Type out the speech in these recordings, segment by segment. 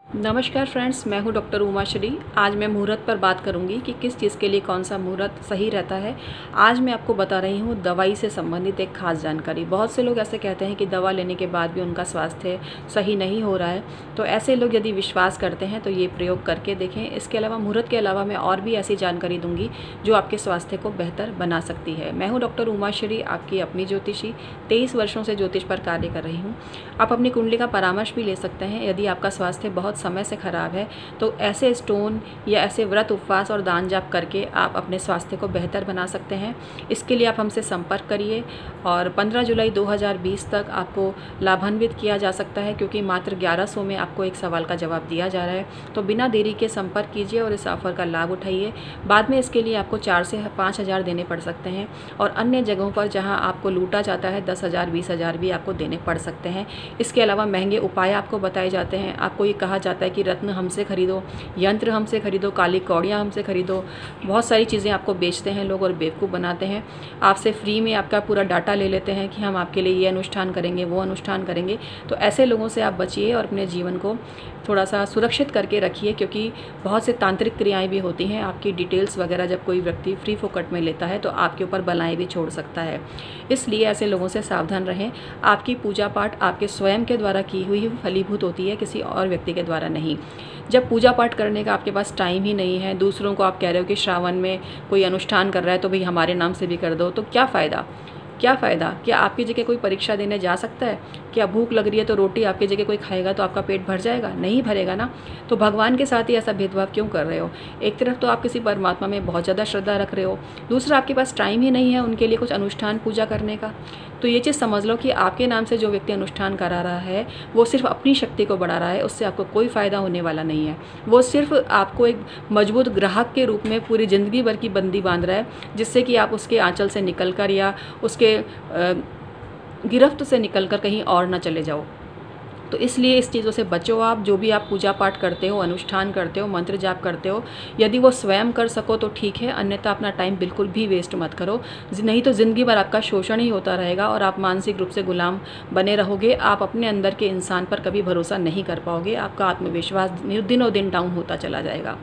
नमस्कार फ्रेंड्स, मैं हूं डॉक्टर उमा श्री। आज मैं मुहूर्त पर बात करूंगी कि किस चीज़ के लिए कौन सा मुहूर्त सही रहता है। आज मैं आपको बता रही हूं दवाई से संबंधित एक खास जानकारी। बहुत से लोग ऐसे कहते हैं कि दवा लेने के बाद भी उनका स्वास्थ्य सही नहीं हो रहा है, तो ऐसे लोग यदि विश्वास करते हैं तो ये प्रयोग करके देखें। इसके अलावा मुहूर्त के अलावा मैं और भी ऐसी जानकारी दूँगी जो आपके स्वास्थ्य को बेहतर बना सकती है। मैं हूँ डॉक्टर उमा श्री, आपकी अपनी ज्योतिषी। 23 वर्षों से ज्योतिष पर कार्य कर रही हूँ। आप अपनी कुंडली का परामर्श भी ले सकते हैं। यदि आपका स्वास्थ्य बहुत समय से खराब है तो ऐसे स्टोन या ऐसे व्रत उपवास और दान जाप करके आप अपने स्वास्थ्य को बेहतर बना सकते हैं। इसके लिए आप हमसे संपर्क करिए और 15 जुलाई 2020 तक आपको लाभान्वित किया जा सकता है, क्योंकि मात्र 1100 में आपको एक सवाल का जवाब दिया जा रहा है। तो बिना देरी के संपर्क कीजिए और इस ऑफर का लाभ उठाइए। बाद में इसके लिए आपको 4 से 5 हज़ार देने पड़ सकते हैं और अन्य जगहों पर जहां आपको लूटा जाता है 10 हज़ार 20 हज़ार भी आपको देने पड़ सकते हैं। इसके अलावा महंगे उपाय आपको बताए जाते हैं। आपको ये कहा जाता है कि रत्न हमसे खरीदो, यंत्र हमसे खरीदो, काली कौड़ियाँ हमसे खरीदो। बहुत सारी चीज़ें आपको बेचते हैं लोग और बेवकूफ़ बनाते हैं। आपसे फ्री में आपका पूरा डाटा ले लेते हैं कि हम आपके लिए ये अनुष्ठान करेंगे, वो अनुष्ठान करेंगे। तो ऐसे लोगों से आप बचिए और अपने जीवन को थोड़ा सा सुरक्षित करके रखिए, क्योंकि बहुत से तांत्रिक क्रियाएं भी होती हैं। आपकी डिटेल्स वगैरह जब कोई व्यक्ति फ्री फोकट में लेता है तो आपके ऊपर बलाएं भी छोड़ सकता है। इसलिए ऐसे लोगों से सावधान रहें। आपकी पूजा पाठ आपके स्वयं के द्वारा की हुई फलीभूत होती है, किसी और व्यक्ति के द्वारा नहीं। जब पूजा पाठ करने का आपके पास टाइम ही नहीं है, दूसरों को आप कह रहे हो कि श्रावण में कोई अनुष्ठान कर रहा है तो भाई हमारे नाम से भी कर दो, तो क्या फ़ायदा? क्या फ़ायदा? क्या आपकी जगह कोई परीक्षा देने जा सकता है? क्या भूख लग रही है तो रोटी आपकी जगह कोई खाएगा तो आपका पेट भर जाएगा? नहीं भरेगा ना। तो भगवान के साथ ही ऐसा भेदभाव क्यों कर रहे हो? एक तरफ तो आप किसी परमात्मा में बहुत ज़्यादा श्रद्धा रख रहे हो, दूसरा आपके पास टाइम ही नहीं है उनके लिए कुछ अनुष्ठान पूजा करने का। तो ये चीज़ समझ लो कि आपके नाम से जो व्यक्ति अनुष्ठान करा रहा है वो सिर्फ अपनी शक्ति को बढ़ा रहा है, उससे आपको कोई फ़ायदा होने वाला नहीं है। वो सिर्फ आपको एक मजबूत ग्राहक के रूप में पूरी ज़िंदगी भर की बंदी बांध रहा है, जिससे कि आप उसके आंचल से निकल कर या उसके गिरफ्त से निकलकर कहीं और ना चले जाओ। तो इसलिए इस चीज़ों से बचो। आप जो भी आप पूजा पाठ करते हो, अनुष्ठान करते हो, मंत्र जाप करते हो, यदि वो स्वयं कर सको तो ठीक है, अन्यथा अपना टाइम बिल्कुल भी वेस्ट मत करो। नहीं तो ज़िंदगी भर आपका शोषण ही होता रहेगा और आप मानसिक रूप से गुलाम बने रहोगे। आप अपने अंदर के इंसान पर कभी भरोसा नहीं कर पाओगे। आपका आत्मविश्वास दिनों दिन डाउन होता चला जाएगा।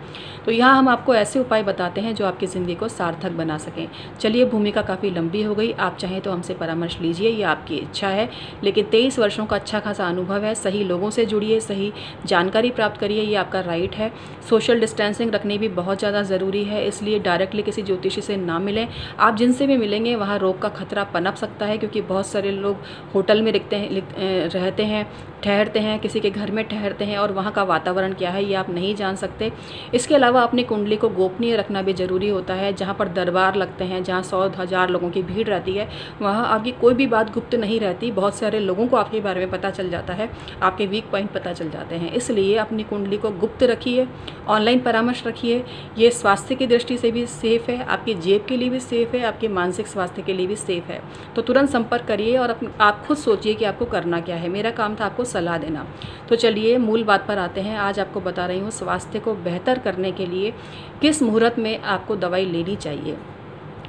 तो यहाँ हम आपको ऐसे उपाय बताते हैं जो आपकी ज़िंदगी को सार्थक बना सकें। चलिए, भूमिका काफ़ी लंबी हो गई। आप चाहें तो हमसे परामर्श लीजिए, ये आपकी इच्छा है, लेकिन 23 वर्षों का अच्छा खासा अनुभव है। सही लोगों से जुड़िए, सही जानकारी प्राप्त करिए, ये आपका राइट है। सोशल डिस्टेंसिंग रखनी भी बहुत ज़्यादा ज़रूरी है, इसलिए डायरेक्टली किसी ज्योतिषी से ना मिलें। आप जिनसे भी मिलेंगे वहाँ रोग का खतरा पनप सकता है, क्योंकि बहुत सारे लोग होटल में रहते हैं, ठहरते हैं, किसी के घर में ठहरते हैं और वहाँ का वातावरण क्या है ये आप नहीं जान सकते। इसके अलावा अपनी कुंडली को गोपनीय रखना भी ज़रूरी होता है। जहाँ पर दरबार लगते हैं, जहाँ 100,000 लोगों की भीड़ रहती है, वहाँ आपकी कोई भी बात गुप्त नहीं रहती। बहुत सारे लोगों को आपके बारे में पता चल जाता है, आपके वीक पॉइंट पता चल जाते हैं। इसलिए अपनी कुंडली को गुप्त रखिए, ऑनलाइन परामर्श रखिए। ये स्वास्थ्य की दृष्टि से भी सेफ़ है, आपकी जेब के लिए भी सेफ़ है, आपके मानसिक स्वास्थ्य के लिए भी सेफ़ है। तो तुरंत संपर्क करिए और आप खुद सोचिए कि आपको करना क्या है। मेरा काम था आपको सलाह देना। तो चलिए मूल बात पर आते हैं। आज आपको बता रही हूँ स्वास्थ्य को बेहतर करने के लिए किस मुहूर्त में आपको दवाई लेनी चाहिए।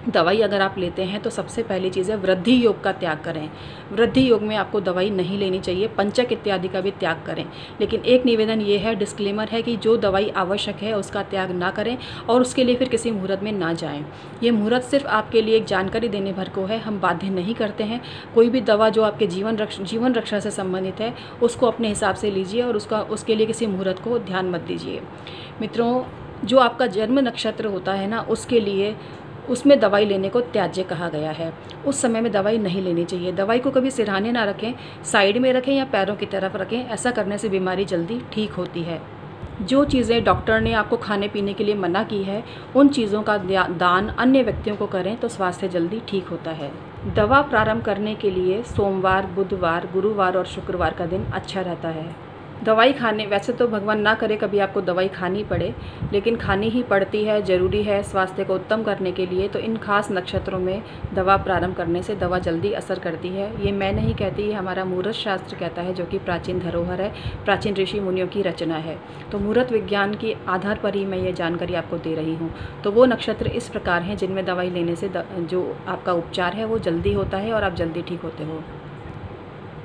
दवाई अगर आप लेते हैं तो सबसे पहली चीज़ है वृद्धि योग का त्याग करें। वृद्धि योग में आपको दवाई नहीं लेनी चाहिए। पंचक इत्यादि का भी त्याग करें। लेकिन एक निवेदन ये है, डिस्क्लेमर है, कि जो दवाई आवश्यक है उसका त्याग ना करें और उसके लिए फिर किसी मुहूर्त में ना जाएं। ये मुहूर्त सिर्फ आपके लिए एक जानकारी देने भर को है, हम बाध्य नहीं करते हैं। कोई भी दवा जो आपके जीवन रक्षा से संबंधित है उसको अपने हिसाब से लीजिए और उसके लिए किसी मुहूर्त को ध्यान मत दीजिए। मित्रों, जो आपका जन्म नक्षत्र होता है ना, उसके लिए उसमें दवाई लेने को त्याज्य कहा गया है। उस समय में दवाई नहीं लेनी चाहिए। दवाई को कभी सिरहाने ना रखें, साइड में रखें या पैरों की तरफ रखें। ऐसा करने से बीमारी जल्दी ठीक होती है। जो चीज़ें डॉक्टर ने आपको खाने पीने के लिए मना की है, उन चीज़ों का दान अन्य व्यक्तियों को करें तो स्वास्थ्य जल्दी ठीक होता है। दवा प्रारंभ करने के लिए सोमवार, बुधवार, गुरुवार और शुक्रवार का दिन अच्छा रहता है। दवाई खाने, वैसे तो भगवान ना करे कभी आपको दवाई खानी पड़े, लेकिन खानी ही पड़ती है, ज़रूरी है स्वास्थ्य को उत्तम करने के लिए। तो इन खास नक्षत्रों में दवा प्रारंभ करने से दवा जल्दी असर करती है। ये मैं नहीं कहती, ये हमारा मुहूर्त शास्त्र कहता है, जो कि प्राचीन धरोहर है, प्राचीन ऋषि मुनियों की रचना है। तो मुहूर्त विज्ञान के आधार पर ही मैं ये जानकारी आपको दे रही हूँ। तो वो नक्षत्र इस प्रकार हैं जिनमें दवाई लेने से जो आपका उपचार है वो जल्दी होता है और आप जल्दी ठीक होते हो।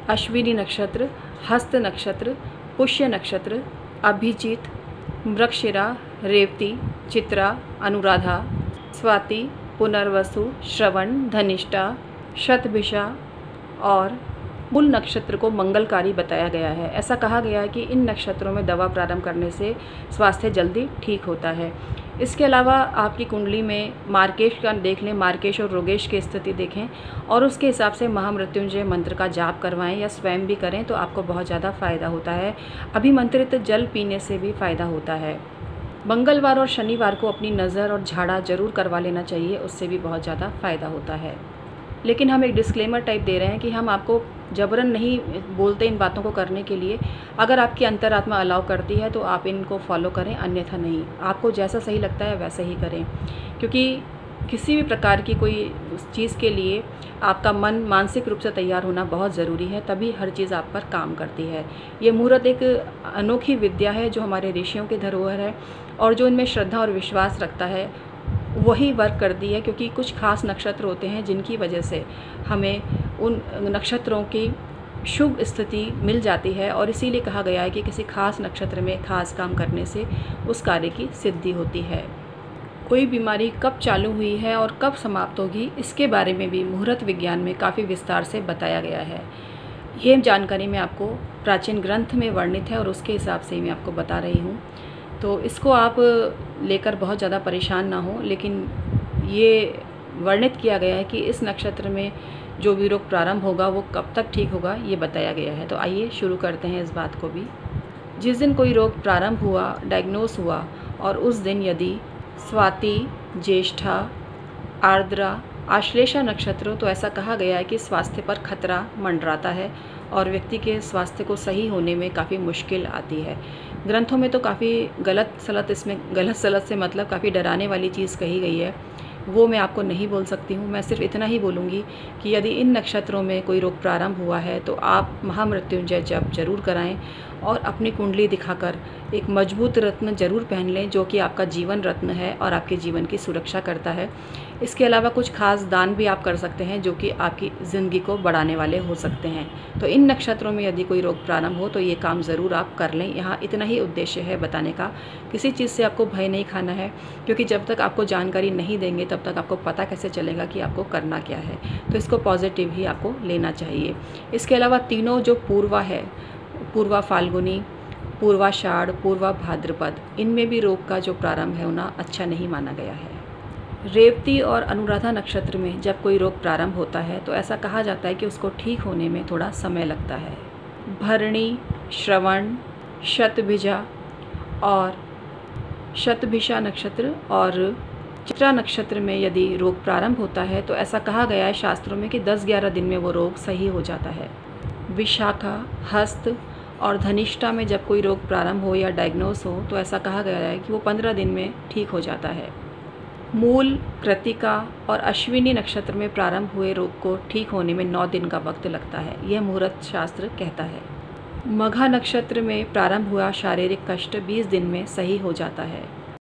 अश्विनी नक्षत्र, हस्त नक्षत्र, पुष्य नक्षत्र, अभिजीत, मृगशिरा, रेवती, चित्रा, अनुराधा, स्वाति, पुनर्वसु, श्रवण, धनिष्ठा, शतभिषा और मूल नक्षत्र को मंगलकारी बताया गया है। ऐसा कहा गया है कि इन नक्षत्रों में दवा प्रारंभ करने से स्वास्थ्य जल्दी ठीक होता है। इसके अलावा आपकी कुंडली में मार्केश का देख लें, मार्केश और रोगेश की स्थिति देखें और उसके हिसाब से महामृत्युंजय मंत्र का जाप करवाएं या स्वयं भी करें तो आपको बहुत ज़्यादा फ़ायदा होता है। अभिमंत्रित जल पीने से भी फ़ायदा होता है। मंगलवार और शनिवार को अपनी नज़र और झाड़ा जरूर करवा लेना चाहिए, उससे भी बहुत ज़्यादा फ़ायदा होता है। लेकिन हम एक डिस्क्लेमर टाइप दे रहे हैं कि हम आपको जबरन नहीं बोलते इन बातों को करने के लिए। अगर आपकी अंतरात्मा अलाउ करती है तो आप इनको फॉलो करें, अन्यथा नहीं। आपको जैसा सही लगता है वैसा ही करें, क्योंकि किसी भी प्रकार की कोई चीज़ के लिए आपका मन मानसिक रूप से तैयार होना बहुत ज़रूरी है, तभी हर चीज़ आप पर काम करती है। ये मुहूर्त एक अनोखी विद्या है जो हमारे ऋषियों की धरोहर है और जो इनमें श्रद्धा और विश्वास रखता है वही वर्क करती है, क्योंकि कुछ खास नक्षत्र होते हैं जिनकी वजह से हमें उन नक्षत्रों की शुभ स्थिति मिल जाती है और इसीलिए कहा गया है कि किसी खास नक्षत्र में खास काम करने से उस कार्य की सिद्धि होती है। कोई बीमारी कब चालू हुई है और कब समाप्त होगी, इसके बारे में भी मुहूर्त विज्ञान में काफ़ी विस्तार से बताया गया है। ये जानकारी मैं आपको प्राचीन ग्रंथ में वर्णित है और उसके हिसाब से मैं आपको बता रही हूँ, तो इसको आप लेकर बहुत ज़्यादा परेशान ना हो। लेकिन ये वर्णित किया गया है कि इस नक्षत्र में जो भी रोग प्रारंभ होगा वो कब तक ठीक होगा, ये बताया गया है। तो आइए शुरू करते हैं इस बात को भी। जिस दिन कोई रोग प्रारंभ हुआ, डायग्नोस हुआ और उस दिन यदि स्वाति, ज्येष्ठा, आर्द्रा, आश्लेषा नक्षत्र हो तो ऐसा कहा गया है कि स्वास्थ्य पर खतरा मंडराता है और व्यक्ति के स्वास्थ्य को सही होने में काफ़ी मुश्किल आती है। ग्रंथों में तो काफ़ी गलत सलत से मतलब काफ़ी डराने वाली चीज़ कही गई है, वो मैं आपको नहीं बोल सकती हूँ। मैं सिर्फ इतना ही बोलूँगी कि यदि इन नक्षत्रों में कोई रोग प्रारंभ हुआ है तो आप महामृत्युंजय जप जरूर कराएं और अपनी कुंडली दिखाकर एक मजबूत रत्न जरूर पहन लें जो कि आपका जीवन रत्न है और आपके जीवन की सुरक्षा करता है। इसके अलावा कुछ खास दान भी आप कर सकते हैं जो कि आपकी ज़िंदगी को बढ़ाने वाले हो सकते हैं। तो इन नक्षत्रों में यदि कोई रोग प्रारंभ हो तो ये काम ज़रूर आप कर लें। यहाँ इतना ही उद्देश्य है बताने का, किसी चीज़ से आपको भय नहीं खाना है, क्योंकि जब तक आपको जानकारी नहीं देंगे तब तक आपको पता कैसे चलेगा कि आपको करना क्या है। तो इसको पॉजिटिव ही आपको लेना चाहिए। इसके अलावा तीनों जो पूर्वा है, पूर्वा फाल्गुनी, पूर्वाषाढ़, पूर्वा भाद्रपद, इनमें भी रोग का जो प्रारंभ है होना अच्छा नहीं माना गया है। रेवती और अनुराधा नक्षत्र में जब कोई रोग प्रारंभ होता है तो ऐसा कहा जाता है कि उसको ठीक होने में थोड़ा समय लगता है। भरणी, श्रवण, शतभिषा और शतभिषा नक्षत्र और चित्रा नक्षत्र में यदि रोग प्रारंभ होता है तो ऐसा कहा गया है शास्त्रों में कि 10-11 दिन में वो रोग सही हो जाता है। विशाखा, हस्त और धनिष्ठा में जब कोई रोग प्रारंभ हो या डायग्नोस हो तो ऐसा कहा गया है कि वो 15 दिन में ठीक हो जाता है। मूल, कृतिका और अश्विनी नक्षत्र में प्रारंभ हुए रोग को ठीक होने में 9 दिन का वक्त लगता है, यह मुहूर्त शास्त्र कहता है। मघा नक्षत्र में प्रारंभ हुआ शारीरिक कष्ट 20 दिन में सही हो जाता है।